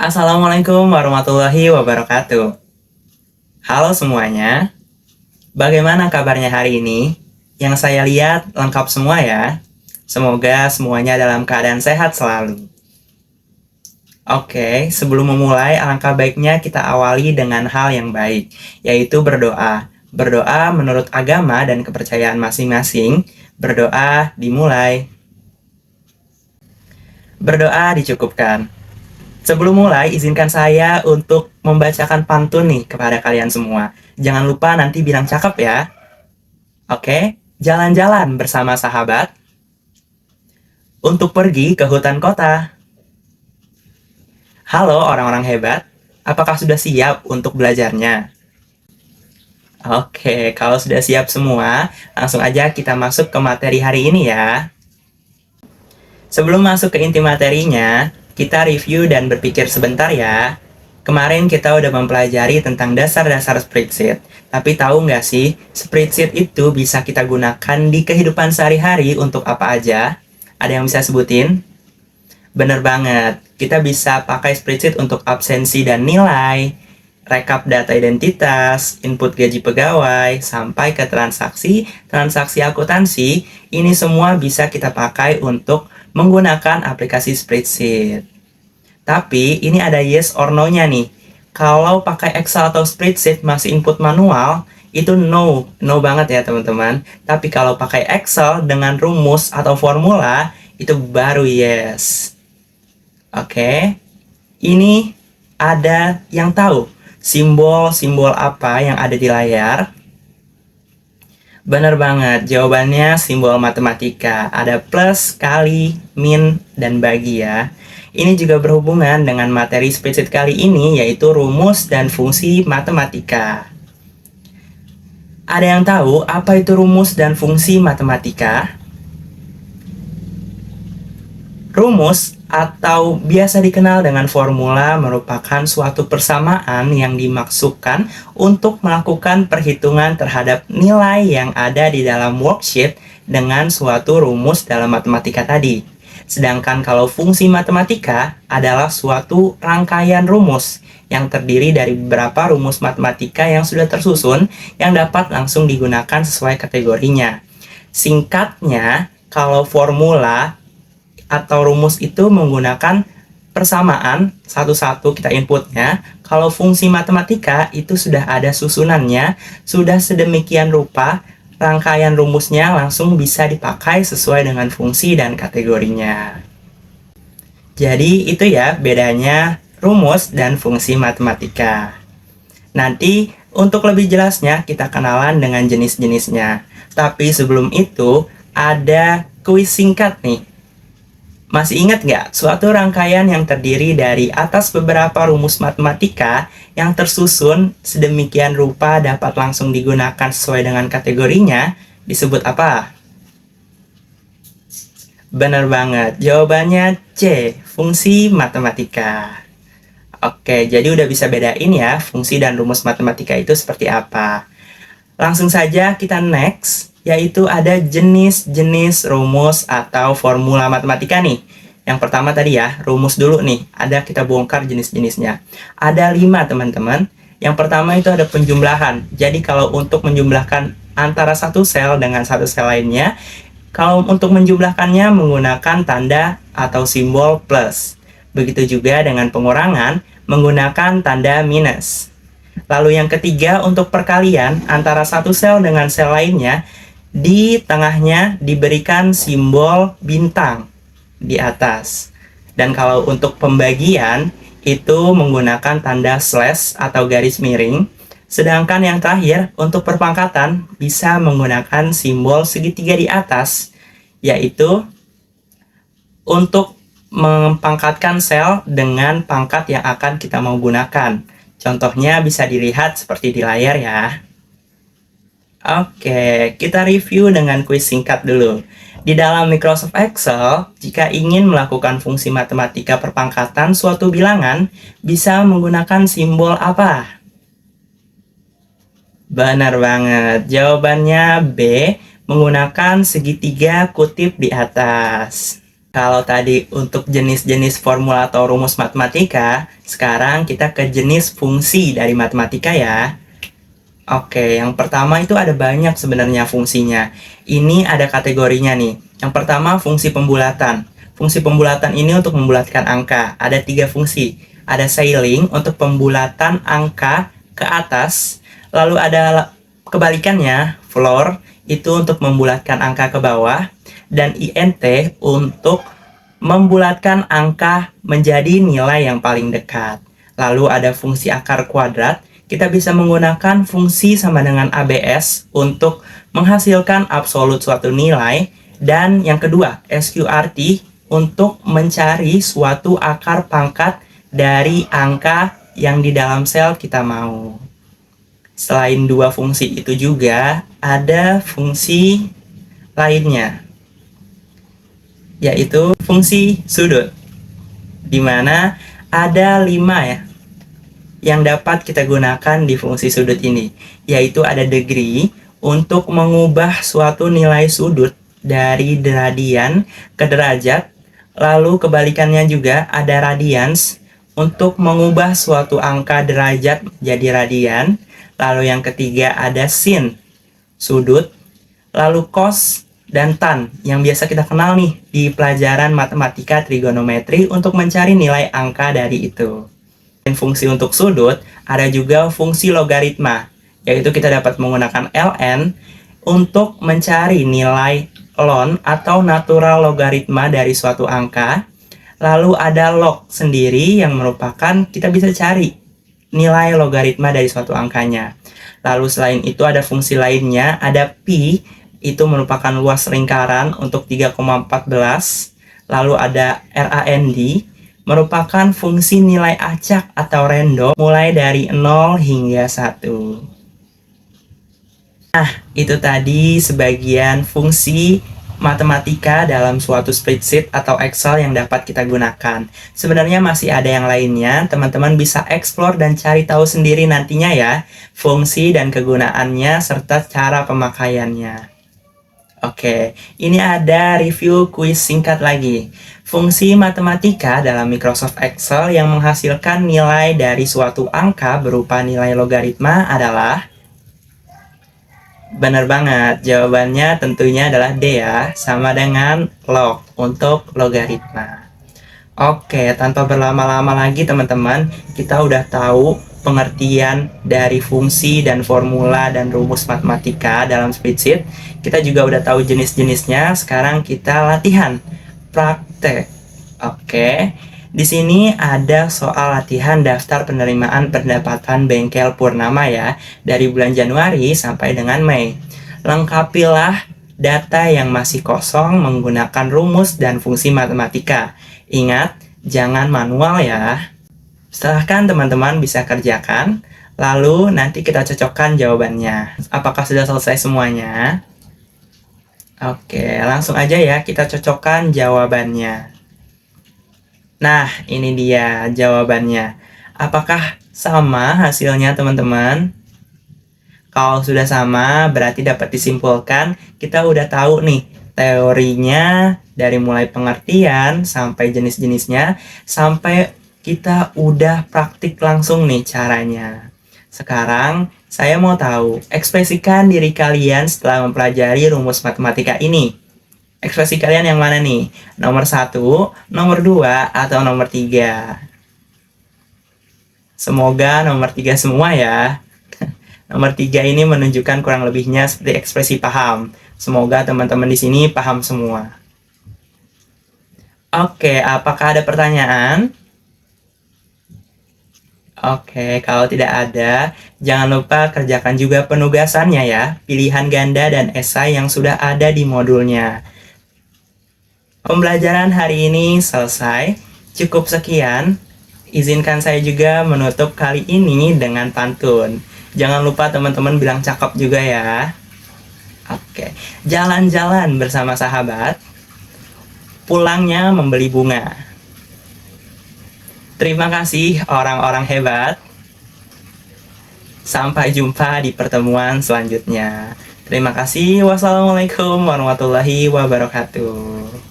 Assalamualaikum warahmatullahi wabarakatuh. Halo semuanya, bagaimana kabarnya hari ini? Yang saya lihat lengkap semua ya. Semoga semuanya dalam keadaan sehat selalu. Oke, sebelum memulai, alangkah baiknya kita awali dengan hal yang baik, yaitu berdoa. Berdoa menurut agama dan kepercayaan masing-masing. Berdoa dimulai. Berdoa dicukupkan. Sebelum mulai, izinkan saya untuk membacakan pantun nih kepada kalian semua. Jangan lupa nanti bilang cakep ya. Oke, jalan-jalan bersama sahabat untuk pergi ke hutan kota. Halo orang-orang hebat, apakah sudah siap untuk belajarnya? Oke, kalau sudah siap semua, langsung aja kita masuk ke materi hari ini ya. Sebelum masuk ke inti materinya, kita review dan berpikir sebentar ya. Kemarin kita udah mempelajari tentang dasar-dasar spreadsheet. Tapi tahu nggak sih, spreadsheet itu bisa kita gunakan di kehidupan sehari-hari untuk apa aja? Ada yang bisa sebutin? Bener banget, kita bisa pakai spreadsheet untuk absensi dan nilai, rekap data identitas, input gaji pegawai, sampai ke transaksi akuntansi. Ini semua bisa kita pakai untuk menggunakan aplikasi spreadsheet. Tapi ini ada yes or no-nya nih. Kalau pakai Excel atau spreadsheet masih input manual, itu no banget ya teman-teman. Tapi kalau pakai Excel dengan rumus atau formula, itu baru yes. Oke, ini ada yang tahu simbol-simbol apa yang ada di layar? Bener banget, jawabannya simbol matematika. Ada plus, kali, min, dan bagi ya. Ini juga berhubungan dengan materi spreadsheet kali ini, yaitu rumus dan fungsi matematika. Ada yang tahu apa itu rumus dan fungsi matematika? Rumus atau biasa dikenal dengan formula merupakan suatu persamaan yang dimaksudkan untuk melakukan perhitungan terhadap nilai yang ada di dalam worksheet dengan suatu rumus dalam matematika tadi. Sedangkan kalau fungsi matematika adalah suatu rangkaian rumus yang terdiri dari beberapa rumus matematika yang sudah tersusun yang dapat langsung digunakan sesuai kategorinya. Singkatnya, kalau formula atau rumus itu menggunakan persamaan satu-satu kita inputnya. Kalau fungsi matematika itu sudah ada susunannya, sudah sedemikian rupa rangkaian rumusnya langsung bisa dipakai sesuai dengan fungsi dan kategorinya. Jadi itu ya bedanya rumus dan fungsi matematika. Nanti untuk lebih jelasnya kita kenalan dengan jenis-jenisnya. Tapi sebelum itu ada kuis singkat nih. Masih ingat nggak suatu rangkaian yang terdiri dari atas beberapa rumus matematika yang tersusun sedemikian rupa dapat langsung digunakan sesuai dengan kategorinya disebut apa? Benar banget, jawabannya C, fungsi matematika. Oke, jadi udah bisa bedain ya fungsi dan rumus matematika itu seperti apa. Langsung saja kita next, yaitu ada jenis-jenis rumus atau formula matematika nih. Yang pertama tadi ya, rumus dulu nih. Ada kita bongkar jenis-jenisnya. Ada 5 teman-teman. Yang pertama itu ada penjumlahan. Jadi kalau untuk menjumlahkan antara satu sel dengan satu sel lainnya, kalau untuk menjumlahkannya menggunakan tanda atau simbol plus. Begitu juga dengan pengurangan menggunakan tanda minus. Lalu yang ketiga untuk perkalian antara satu sel dengan sel lainnya, di tengahnya diberikan simbol bintang di atas. Dan kalau untuk pembagian itu menggunakan tanda slash atau garis miring. Sedangkan yang terakhir untuk perpangkatan bisa menggunakan simbol segitiga di atas, yaitu untuk mempangkatkan sel dengan pangkat yang akan kita mau gunakan. Contohnya bisa dilihat seperti di layar ya. Oke, kita review dengan kuis singkat dulu. Di dalam Microsoft Excel, jika ingin melakukan fungsi matematika perpangkatan suatu bilangan, bisa menggunakan simbol apa? Benar banget, jawabannya B, menggunakan segitiga kutip di atas. Kalau tadi untuk jenis-jenis formula atau rumus matematika, sekarang kita ke jenis fungsi dari matematika ya. Oke, yang pertama itu ada banyak sebenarnya fungsinya. Ini ada kategorinya nih. Yang pertama fungsi pembulatan. Fungsi pembulatan ini untuk membulatkan angka. Ada 3 fungsi. Ada scaling untuk pembulatan angka ke atas. Lalu ada kebalikannya, floor itu untuk membulatkan angka ke bawah. Dan int untuk membulatkan angka menjadi nilai yang paling dekat. Lalu ada fungsi akar kuadrat. Kita bisa menggunakan fungsi sama dengan ABS untuk menghasilkan absolut suatu nilai. Dan yang kedua, SQRT untuk mencari suatu akar pangkat dari angka yang di dalam sel kita mau. Selain 2 fungsi itu juga ada fungsi lainnya, yaitu fungsi sudut, di mana ada 5 ya yang dapat kita gunakan di fungsi sudut ini, yaitu ada degree untuk mengubah suatu nilai sudut dari radian ke derajat, lalu kebalikannya juga ada radians untuk mengubah suatu angka derajat jadi radian, lalu yang ketiga ada sin, sudut, lalu cos, dan tan yang biasa kita kenal nih di pelajaran matematika trigonometri untuk mencari nilai angka dari itu. Dan fungsi untuk sudut ada juga fungsi logaritma, yaitu kita dapat menggunakan ln untuk mencari nilai ln atau natural logaritma dari suatu angka. Lalu ada log sendiri yang merupakan kita bisa cari nilai logaritma dari suatu angkanya. Lalu selain itu ada fungsi lainnya, ada pi, itu merupakan luas lingkaran untuk 3,14. Lalu ada RAND, merupakan fungsi nilai acak atau random mulai dari 0 hingga 1. Nah, itu tadi sebagian fungsi matematika dalam suatu spreadsheet atau Excel yang dapat kita gunakan. Sebenarnya masih ada yang lainnya, teman-teman bisa explore dan cari tahu sendiri nantinya ya, fungsi dan kegunaannya serta cara pemakaiannya. Oke, ini ada review kuis singkat lagi. Fungsi matematika dalam Microsoft Excel yang menghasilkan nilai dari suatu angka berupa nilai logaritma adalah... Benar banget, jawabannya tentunya adalah D ya, sama dengan log untuk logaritma. Oke, tanpa berlama-lama lagi teman-teman, kita udah tahu pengertian dari fungsi dan formula dan rumus matematika dalam spreadsheet. Kita juga udah tahu jenis-jenisnya. Sekarang kita latihan praktek. Oke. Di sini ada soal latihan daftar penerimaan pendapatan bengkel Purnama ya, dari bulan Januari sampai dengan Mei. Lengkapilah data yang masih kosong menggunakan rumus dan fungsi matematika. Ingat, jangan manual ya. Silahkan teman-teman bisa kerjakan, lalu nanti kita cocokkan jawabannya. Apakah sudah selesai semuanya? Oke, langsung aja ya kita cocokkan jawabannya. Nah, ini dia jawabannya. Apakah sama hasilnya teman-teman? Kalau sudah sama, berarti dapat disimpulkan kita udah tahu nih teorinya dari mulai pengertian sampai jenis-jenisnya, sampai kita udah praktik langsung nih caranya. Sekarang, saya mau tahu, ekspresikan diri kalian setelah mempelajari rumus matematika ini. Ekspresi kalian yang mana nih? Nomor 1, nomor 2, atau nomor 3? Semoga nomor 3 semua ya. Nomor 3 ini menunjukkan kurang lebihnya seperti ekspresi paham. Semoga teman-teman di sini paham semua. Oke, apakah ada pertanyaan? Oke, kalau tidak ada, jangan lupa kerjakan juga penugasannya ya, pilihan ganda dan esai yang sudah ada di modulnya. Pembelajaran hari ini selesai, cukup sekian. Izinkan saya juga menutup kali ini dengan pantun. Jangan lupa teman-teman bilang cakep juga ya. Oke, jalan-jalan bersama sahabat, pulangnya membeli bunga. Terima kasih orang-orang hebat. Sampai jumpa di pertemuan selanjutnya. Terima kasih. Wassalamualaikum warahmatullahi wabarakatuh.